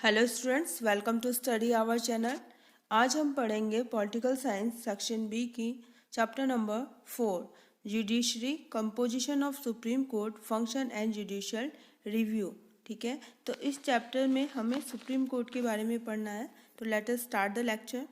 Hello students, welcome to study hour channel. आज हम पढ़ेंगे पॉलिटिकल साइंस सेक्शन बी की chapter number 4 judiciary, composition of supreme court, function and judicial review. ठीक है, तो इस चैप्टर में हमें सुप्रीम कोर्ट के बारे में पढ़ना है। तो let us start the lecture.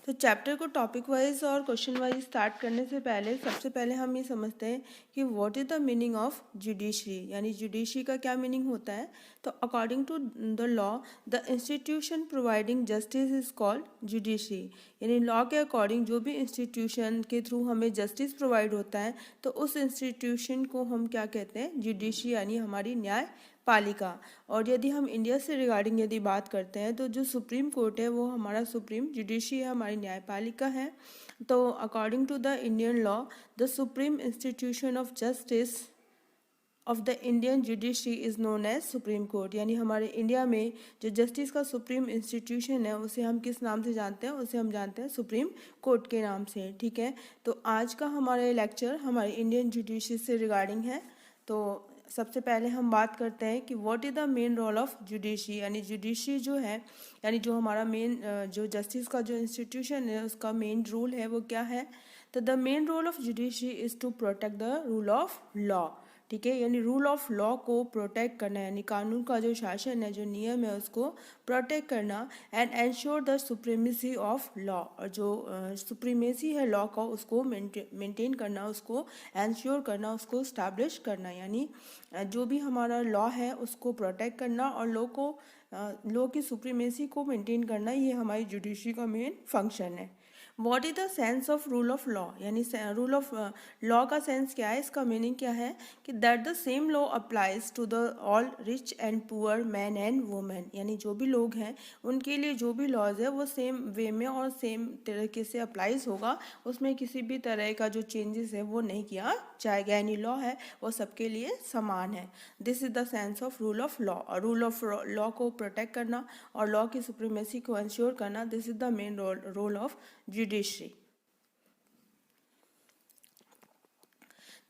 तो चैप्टर को टॉपिक वाइज और क्वेश्चन वाइज स्टार्ट करने से पहले सबसे पहले हम ये समझते हैं कि what is the meaning of judiciary, यानी जुडिशरी का क्या मीनिंग होता है। तो according to the law, the institution providing justice is called judiciary. यानी लॉ के अकॉर्डिंग जो भी इंस्टीट्यूशन के थ्रू हमें जस्टिस प्रोवाइड होता है तो उस इंस्टीट्यूशन को हम क्या कहते हैं, जुडिशरी, यानी हमारी न्याय पालिका। और यदि हम इंडिया से रिगार्डिंग यदि बात करते हैं तो जो सुप्रीम कोर्ट है वो हमारा सुप्रीम जुडिशरी है, हमारी न्यायपालिका है। तो according to the Indian law, the supreme institution of justice of the Indian judiciary is known as supreme court. यानी हमारे इंडिया में जो जस्टिस का सुप्रीम इंस्टीट्यूशन है उसे हम किस नाम से जानते हैं, उसे हम जानते हैं सुप्रीम कोर्ट के नाम से। ठीक है, तो आज का हमारा लेक्चर हमारे इंडियन जुडिशरी से रिगार्डिंग है। तो सबसे पहले हम बात करते हैं कि what is the main role of judiciary. यानी जुडिशरी जो है, यानी जो हमारा मेन जो जस्टिस का जो इंस्टीट्यूशन है उसका मेन रोल है वो क्या है। तो the main role of judiciary is to protect the rule of law. ठीक है, यानी रूल ऑफ लॉ को प्रोटेक्ट करना, यानी कानून का जो शासन है, जो नियम है, उसको प्रोटेक्ट करना and ensure the supremacy of law. और जो सुप्रीमेसी है लॉ का उसको मेंटेन करना, उसको एंश्योर करना, उसको स्टैब्लिश करना। यानी जो भी हमारा लॉ है उसको प्रोटेक्ट करना और लॉ की सुप्रीमेसी को मेंटेन करना, ये हमारी जुडिशरी का मेन फंक्शन है। What is the sense of rule of law, यानी रूल ऑफ लॉ का सेंस क्या है, इसका मीनिंग क्या है कि that the same law applies to the all rich and poor man and women. यानी जो भी लोग हैं उनके लिए जो भी लॉज है वो सेम वे में और सेम तरीके से अप्लाइज होगा, उसमें किसी भी तरह का जो चेंजेस है वो नहीं किया जाएगा। यानी लॉ है वो सबके लिए समान है। This is the sense of rule of law. और रूल ऑफ लॉ को प्रोटेक्ट करना और लॉ की सुप्रीमेसी को इंश्योर करना, this is the main role of judiciary.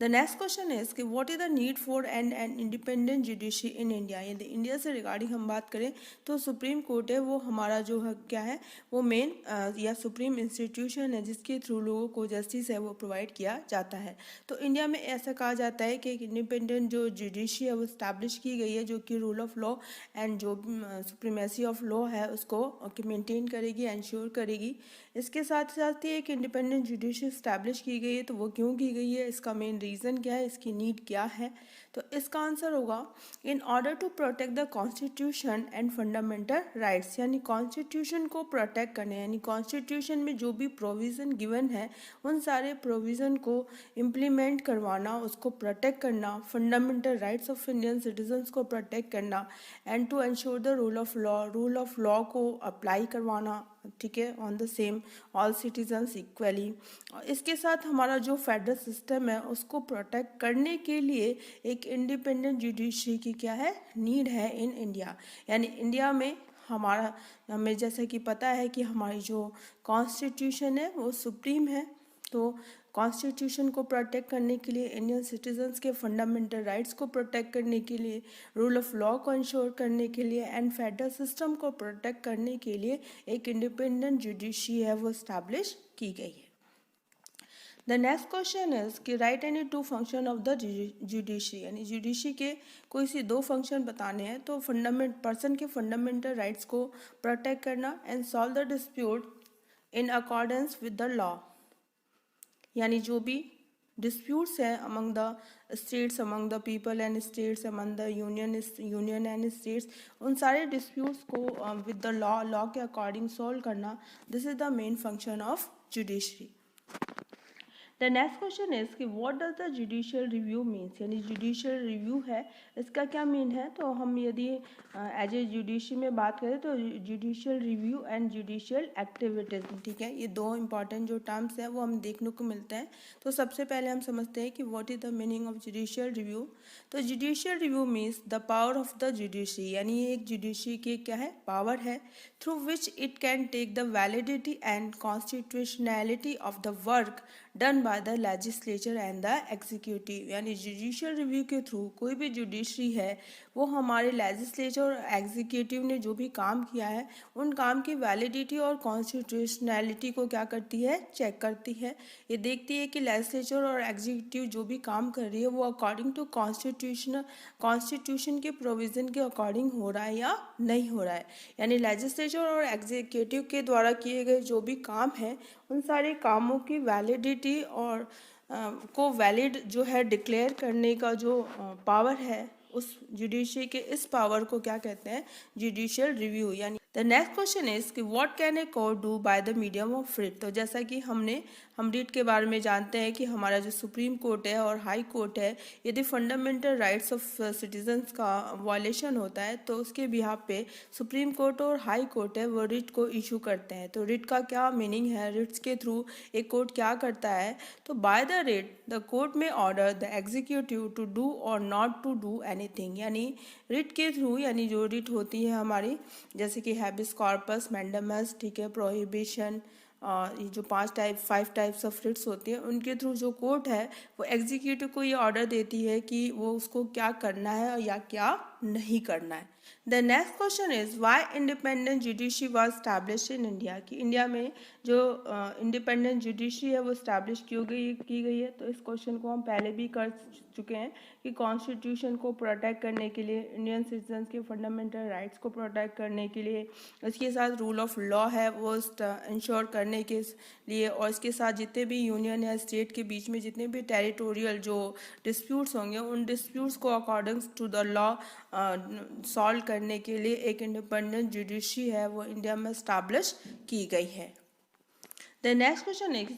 The next question is कि what is the need for an independent judiciary in India। यदि India से रिगार्डिंग हम बात करें तो सुप्रीम कोर्ट है वो हमारा जो है क्या है, वो मेन या सुप्रीम इंस्टीट्यूशन है जिसके थ्रू लोगों को जस्टिस है वो प्रोवाइड किया जाता है। तो इंडिया में ऐसा कहा जाता है कि एक इंडिपेंडेंट जो जुडिशरी है वो स्टैब्लिश की गई है, जो कि रूल ऑफ लॉ एंड जो सुप्रीमेसी ऑफ लॉ है उसको मेंटेन करेगी, एंश्योर करेगी। इसके साथ साथ ही एक इंडिपेंडेंट जुडिशरी स्टैब्लिश की गई है, तो वो क्यों की गई है, इसका मेन रीज़न क्या है, इसकी नीड क्या है। तो इसका आंसर होगा in order to protect the constitution and fundamental rights. यानी कॉन्स्टिट्यूशन को प्रोटेक्ट करने, यानी कॉन्स्टिट्यूशन में जो भी प्रोविज़न गिवन है उन सारे प्रोविज़न को इम्प्लीमेंट करवाना, उसको प्रोटेक्ट करना, fundamental rights of Indian citizens को प्रोटेक्ट करना and to ensure the rule of law को अप्लाई करवाना। ठीक है, on the same all citizens equally. इसके साथ हमारा जो फेडरल सिस्टम है उसको प्रोटेक्ट करने के लिए एक इंडिपेंडेंट जुडिशरी की क्या है, नीड है इन इंडिया। यानी इंडिया में हमें जैसे कि पता है कि हमारी जो कॉन्स्टिट्यूशन है वो सुप्रीम है। तो कॉन्स्टिट्यूशन को प्रोटेक्ट करने के लिए, इंडियन सिटीजन्स के फंडामेंटल राइट्स को प्रोटेक्ट करने के लिए, रूल ऑफ लॉ को इंश्योर करने के लिए एंड फेडरल सिस्टम को प्रोटेक्ट करने के लिए एक इंडिपेंडेंट जुडिशरी है वो स्टैब्लिश की गई है। द नेक्स्ट क्वेश्चन इज कि right any two function of the judiciary. यानी जुडिशरी के कोई सी दो फंक्शन बताने हैं। तो पर्सन के फंडामेंटल राइट्स को प्रोटेक्ट करना and solve the dispute in accordance with the law. यानी जो भी डिस्प्यूट्स हैं among the states, among the people and states, among the union and states, उन सारे डिस्प्यूट्स को विद द लॉ के अकॉर्डिंग सॉल्व करना, this is the main function of judiciary. The next question is कि what does the judicial review means. यानी judicial review है, इसका क्या मीन है। तो हम यदि एज ए जुडिशरी में बात करें तो judicial review and judicial activities, ठीक है, ये दो इंपॉर्टेंट जो टर्म्स हैं वो हम देखने को मिलते हैं। तो सबसे पहले हम समझते हैं कि what is the meaning of judicial review. तो judicial review means the power of the judiciary. यानी ये एक जुडिशरी की क्या है, पावर है, through which it can take the validity and constitutionality of the work done by the legislature and the executive. यानी judicial review के through कोई भी जुडिशरी है वो हमारे लेजिस्लेचर और एग्जीक्यूटिव ने जो भी काम किया है उन काम की वैलिडिटी और कॉन्स्टिट्यूशनैलिटी को क्या करती है, चेक करती है। ये देखती है कि लेजिस्लेचर और एग्जीक्यूटिव जो भी काम कर रही है वो अकॉर्डिंग टू कॉन्स्टिट्यूशन के प्रोविज़न के अकॉर्डिंग हो रहा है या नहीं हो रहा है। यानी लेजिस्लेचर और एग्जीक्यूटिव के द्वारा किए गए जो भी काम हैं उन सारे कामों की वैलिडिटी और को वैलिड जो है डिक्लेयर करने का जो पावर है उस जुडिशरी के इस पावर को क्या कहते हैं, जुडिशियल रिव्यू। यानी द नेक्स्ट क्वेश्चन इज कि what can a court do by the medium of writ. तो जैसा कि हम रिट के बारे में जानते हैं कि हमारा जो सुप्रीम कोर्ट है और हाई कोर्ट है, यदि फंडामेंटल राइट्स ऑफ सिटीजन्स का वायलेशन होता है तो उसके बिहाफ पे सुप्रीम कोर्ट और हाई कोर्ट है वो रिट को इशू करते हैं। तो रिट का क्या मीनिंग है, रिट्स के थ्रू एक कोर्ट क्या करता है, तो by the writ the court may order the executive to do or not to do anything. यानी रिट के थ्रू, यानी जो रिट होती है हमारी, जैसे कि हैबिस कॉर्पस, मैंडेमस, ठीक है, प्रोहिबिशन, ये जो 5 टाइप्स ऑफ रिट्स होती हैं उनके थ्रू जो कोर्ट है वो एग्जीक्यूटिव को ये ऑर्डर देती है कि वो उसको क्या करना है या क्या नहीं करना है। The next question is why independent judiciary was establish in India. कि इंडिया में जो इंडिपेंडेंट जुडिशरी है वो स्टैब्लिश की गई है। तो इस क्वेश्चन को हम पहले भी कर चुके हैं कि कॉन्स्टिट्यूशन को प्रोटेक्ट करने के लिए, इंडियन सिटीजन्स के फंडामेंटल राइट्स को प्रोटेक्ट करने के लिए, इसके साथ रूल ऑफ लॉ है वो इंश्योर करने के लिए, और इसके साथ जितने भी यूनियन या स्टेट के बीच में जितने भी टेरिटोरियल जो डिस्प्यूट्स होंगे उन डिस्प्यूट्स को according to the law solve करने के लिए एक इंडिपेंडेंट जुडिशरी है वो इंडिया में स्टैब्लिश की गई है। The next question is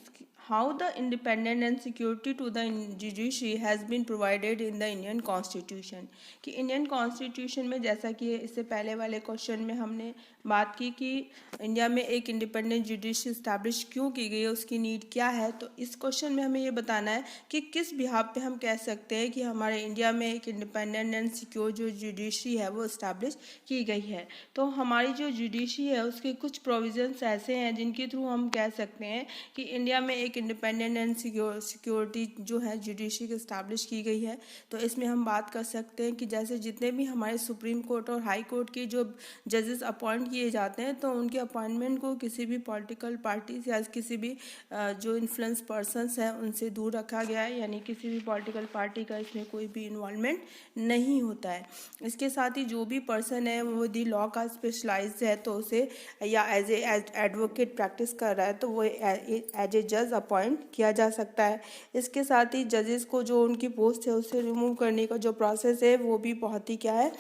how the independence and security to the judiciary has been provided in the Indian Constitution। कि इंडियन कॉन्स्टिट्यूशन में, जैसा कि इससे पहले वाले क्वेश्चन में हमने बात की कि इंडिया में एक इंडिपेंडेंट जुडिशरी स्टैब्लिश क्यों की गई है, उसकी नीड क्या है, तो इस क्वेश्चन में हमें ये बताना है कि किस बिहाफ पे हम कह सकते हैं कि हमारे इंडिया में एक इंडिपेंडेंट एंड सिक्योर जो जुडिशरी है वो स्टैब्लिश की गई है। तो हमारी जो जुडिशरी है उसके कुछ प्रोविजंस ऐसे हैं जिनके थ्रू हम कह सकते हैं कि इंडिया में एक इंडिपेंडेंट एंड सिक्योरिटी जो है जुडिशरी की स्टैब्लिश की गई है। तो इसमें हम बात कर सकते हैं कि जैसे जितने भी हमारे सुप्रीम कोर्ट और हाई कोर्ट के जो जजेस अपॉइंट किए जाते हैं तो उनके अपॉइंटमेंट को किसी भी पॉलिटिकल पार्टी या किसी भी जो इन्फ्लुएंस पर्सनस हैं उनसे दूर रखा गया है। यानी किसी भी पॉलिटिकल पार्टी का इसमें कोई भी इन्वॉल्वमेंट नहीं होता है। इसके साथ ही जो भी पर्सन है वो यदि लॉ का स्पेशलाइज्ड है तो उसे या एज एडवोकेट प्रैक्टिस कर रहा है तो वो एज ए जज अपॉइंट किया जा सकता है। इसके साथ ही जजेस को जो उनकी पोस्ट है उससे रिमूव करने का जो प्रोसेस है वो भी बहुत ही क्या है,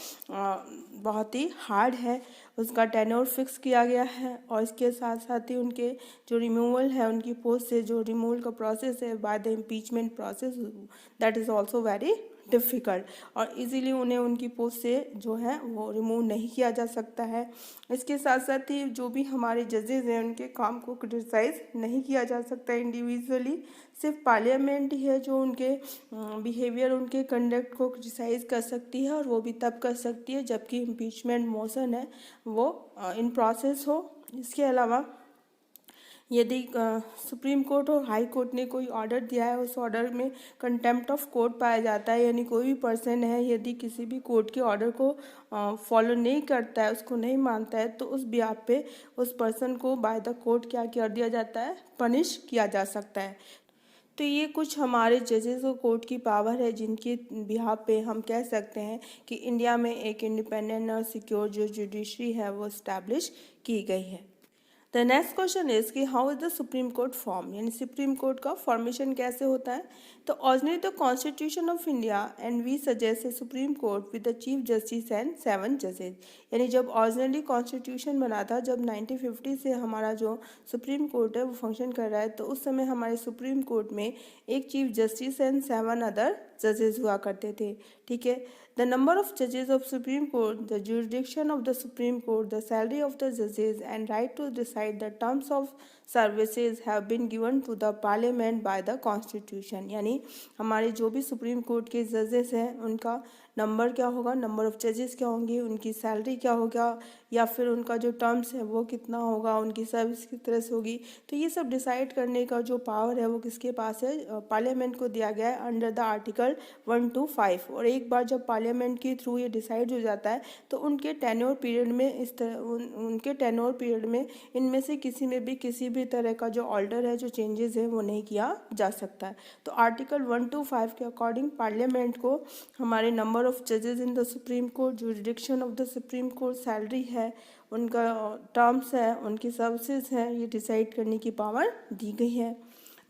बहुत ही हार्ड है। उसका टेन्योर फिक्स किया गया है और इसके साथ साथ ही उनके जो रिमूवल है उनकी पोस्ट से जो रिमूवल का प्रोसेस है by the impeachment process, that is also very difficult और इजीली उन्हें उनकी पोस्ट से जो है वो रिमूव नहीं किया जा सकता है। इसके साथ साथ ही जो भी हमारे जजेस हैं उनके काम को क्रिटिसाइज़ नहीं किया जा सकता इंडिविजुअली। सिर्फ पार्लियामेंट ही है जो उनके बिहेवियर, उनके कंडक्ट को क्रिटिसाइज़ कर सकती है और वो भी तब कर सकती है जबकि इम्पीचमेंट मोशन है वो इन प्रोसेस हो। इसके अलावा यदि सुप्रीम कोर्ट और हाई कोर्ट ने कोई ऑर्डर दिया है उस ऑर्डर में कंटेम्प्ट ऑफ कोर्ट पाया जाता है, यानी कोई भी पर्सन है यदि किसी भी कोर्ट के ऑर्डर को फॉलो नहीं करता है, उसको नहीं मानता है, तो उस बिहाफ पे उस पर्सन को बाय द कोर्ट क्या कर दिया जाता है, पनिश किया जा सकता है। तो ये कुछ हमारे जजेस और कोर्ट की पावर है जिनके बिहाफ पे हम कह सकते हैं कि इंडिया में एक इंडिपेंडेंट और सिक्योर जो जुडिशरी है वो इस्टेब्लिश की गई है। द नेक्स्ट क्वेश्चन इज कि how is the supreme court form, यानी सुप्रीम कोर्ट का फॉर्मेशन कैसे होता है। तो originally the constitution of India and we suggest a supreme court with the chief justice and 7 जजेस। यानी जब ऑरिजिनली कॉन्स्टिट्यूशन बना था, जब 1950 से हमारा जो सुप्रीम कोर्ट है वो फंक्शन कर रहा है, तो उस समय हमारे सुप्रीम कोर्ट में एक चीफ जस्टिस एंड 7 अदर जजेस हुआ करते थे। ठीक है, the number of judges of Supreme Court, the jurisdiction of the Supreme Court, the salary of the judges, and right to decide the terms of services have been given to the Parliament by the Constitution। यानी हमारे जो भी supreme court के जजेस हैं उनका number क्या होगा, नंबर ऑफ जजेस क्या होंगे, उनकी सैलरी क्या होगा, या फिर उनका जो टर्म्स है वो कितना होगा, उनकी सर्विस किस तरह से होगी। तो ये सब डिसाइड करने का जो पावर है वो किसके पास है, पार्लियामेंट को दिया गया है अंडर द आर्टिकल 1 to 5। और एक बार जब पार्लियामेंट के थ्रू ये डिसाइड हो जाता है तो उनके टेन्योर पीरियड में उनके टेन्योर पीरियड में इनमें से किसी में भी किसी भी तरह का जो ऑल्टर है, जो चेंजेस है, वो नहीं किया जा सकता है। तो आर्टिकल 1 to 5 के अकॉर्डिंग पार्लियामेंट को हमारे नंबर ऑफ जजेस in the supreme court, jurisdiction of the supreme court, salary है, उनका टर्म्स है, उनकी सर्विसेज हैं, ये डिसाइड करने की पावर दी गई है।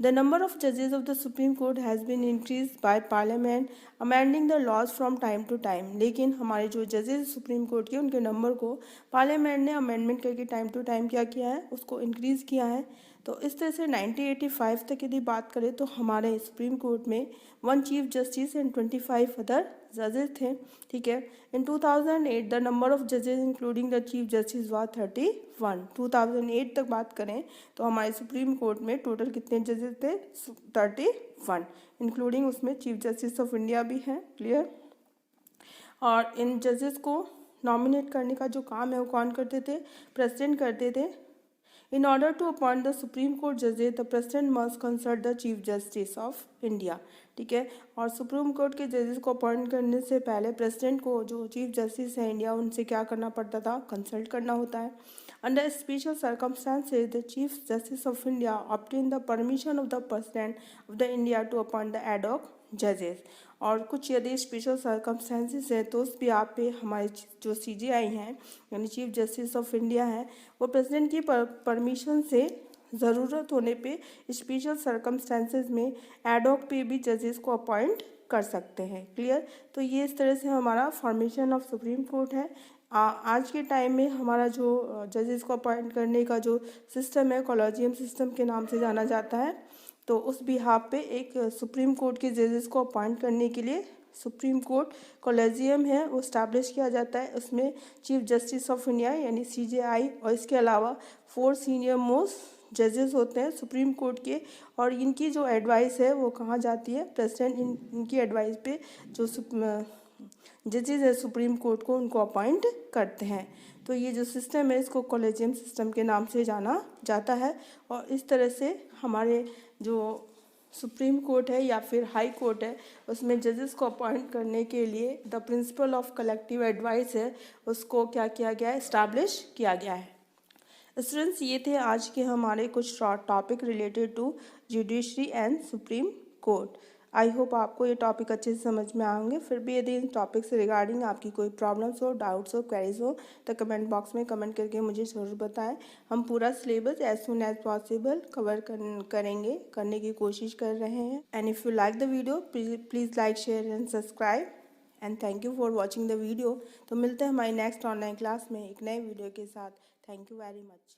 The number of judges of the Supreme Court has been increased by Parliament, amending the laws from time to time। लेकिन हमारे जो जजेस सुप्रीम कोर्ट के उनके नंबर को पार्लियामेंट ने अमेंडमेंट करके टाइम टू टाइम क्या किया है, उसको इंक्रीज़ किया है। तो इस तरह से 1985 तक यदि बात करें तो हमारे सुप्रीम कोर्ट में 1 चीफ जस्टिस एंड 25 अदर जजेस थे। ठीक है। इन 2008 द नंबर ऑफ जजेस including the chief justice was 31। 2008 तक बात करें तो हमारे सुप्रीम कोर्ट में टोटल कितने जजेस थे, 31, इंक्लूडिंग उसमें चीफ जस्टिस ऑफ इंडिया भी है। क्लियर। और इन जजेस को नॉमिनेट करने का जो काम है वो कौन करते थे, प्रेसिडेंट करते थे। In order to appoint the Supreme Court judges, the President must consult the Chief Justice of India। ठीक है। और सुप्रीम कोर्ट के जजेस को अपॉइंट करने से पहले प्रेसिडेंट को, जो चीफ जस्टिस है इंडिया, उनसे क्या करना पड़ता था, कंसल्ट करना होता है। Under special circumstances the chief justice of India obtain the permission of the president of the India to appoint the ad hoc जजेस। और कुछ यदि स्पेशल सर्कमस्टेंसेस है तो उस भी आप पे हमारे जो CJI हैं, यानी चीफ जस्टिस ऑफ इंडिया है, वो प्रेसिडेंट की परमिशन से ज़रूरत होने पे स्पेशल सर्कमस्टेंसेस में एडॉक पे भी जजेस को अपॉइंट कर सकते हैं। क्लियर। तो ये इस तरह से हमारा फॉर्मेशन ऑफ सुप्रीम कोर्ट है। आज के टाइम में हमारा जो जजेस को अपॉइंट करने का जो सिस्टम है, कॉलेजियम सिस्टम के नाम से जाना जाता है। तो उस बिहाफ पे एक सुप्रीम कोर्ट के जजेस को अपॉइंट करने के लिए सुप्रीम कोर्ट कॉलेजियम है वो स्टैब्लिश किया जाता है। उसमें चीफ जस्टिस ऑफ इंडिया यानी CJI और इसके अलावा 4 सीनियर मोस्ट जजेस होते हैं सुप्रीम कोर्ट के। और इनकी जो एडवाइस है वो कहाँ जाती है, प्रेसिडेंट इनकी एडवाइस पे जो जजेस है सुप्रीम कोर्ट को, उनको अपॉइंट करते हैं। तो ये जो सिस्टम है इसको कॉलेजियम सिस्टम के नाम से जाना जाता है। और इस तरह से हमारे जो सुप्रीम कोर्ट है या फिर हाई कोर्ट है उसमें जजेस को अपॉइंट करने के लिए the principle of collective advice है, उसको क्या किया गया है, इस्टेब्लिश किया गया है। स्टूडेंट्स, ये थे आज के हमारे कुछ short topic related to judiciary and supreme court. I hope आपको ये टॉपिक अच्छे से समझ में आएंगे। फिर भी यदि इन टॉपिक से रिगार्डिंग आपकी कोई प्रॉब्लम्स हो, डाउट्स हो, क्वेरीज हो तो कमेंट बॉक्स में कमेंट करके मुझे ज़रूर बताएं। हम पूरा syllabus as soon as possible cover करने की कोशिश कर रहे हैं। And if you like the video please like, share and subscribe and thank you for watching the video. तो मिलते हैं हमारी नेक्स्ट ऑनलाइन क्लास में एक नए वीडियो के साथ। Thank you very much.